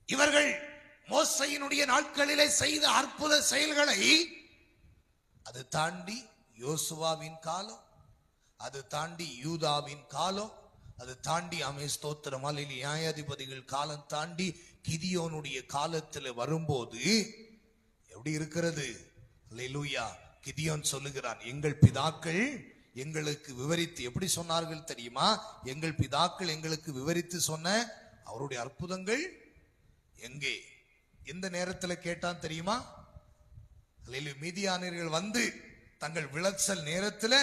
இவர்கள் மோசையினுடைய நாட்களிலே செய்த அற்புத செயல்களை அது தாண்டி யோசுவாவின் காலம், அது தாண்டி யூதாவின் காலம், அது தாண்டி ஸ்தோத்திரம் நியாயாதிபதிகள் காலம் தாண்டி கிதியோனுடைய காலத்தில் வரும்போது எப்படி இருக்கிறது? அல்லேலூயா. கிதியோன் சொல்லுகிறான், எங்கள் பிதாக்கள் எங்களுக்கு விவரித்து எப்படி சொன்னார்கள் தெரியுமா? எங்கள் பிதாக்கள் எங்களுக்கு விவரித்து சொன்ன அவருடைய அற்புதங்கள் எங்கே? எந்த நேரத்தில் கேட்டான் தெரியுமா? மீதியானியர்கள் வந்து தங்கள் விளைச்சல் நேரத்தில்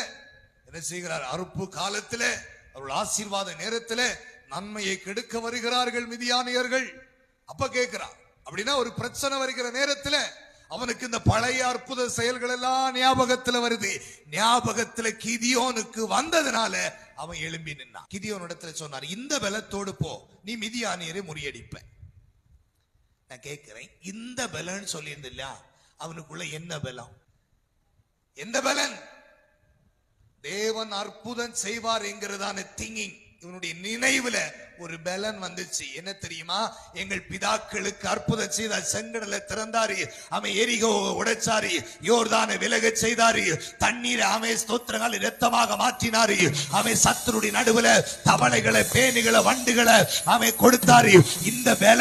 என்ன செய்கிறார்? அறுப்பு காலத்தில், அவர்கள் ஆசீர்வாத நேரத்தில் நன்மையை கெடுக்க வருகிறார்கள் மிதியானியர்கள். அப்ப கேட்கிறான், அப்படின்னா ஒரு பிரச்சனை வருகிற நேரத்தில் அவனுக்கு இந்த பழைய அற்புத செயல்கள் எல்லாம் ஞாபகத்துல வருது. ஞாபகத்துல கிதியோனுக்கு வந்ததுனால அவன் எழும்பி நின்னான். கிதியோன் இடத்துல சொன்னார், இந்த பலத்தோடு போ, நீ மிதியானியரை முறியடிப்ப. நான் கேட்கிறேன், இந்த பலன் சொல்லியிருந்தில்ல, அவனுக்குள்ள என்ன பலம்? எந்த பலன்? தேவன் அற்புதம் செய்வார் என்கிறதான திங்கிங் இவனுடைய நினைவுல ஒரு பலன் வந்துச்சு. என்ன தெரியுமா? எங்கள் பிதாக்களுக்கு அற்புதம் செய்தார், செங்கடலை திறந்தாரு, அவன் எரிகோ உடைச்சாரு, யோர்தானை விலக செய்தாரு, தண்ணீரை ஸ்தோத்திரங்கள் இரத்தமாக மாற்றினாரு, அவன் சத்துருடைய நடுவுல தவளைகளை, பேணிகளை, வண்டுகளை அவன் கொடுத்தாரு. இந்த பலன்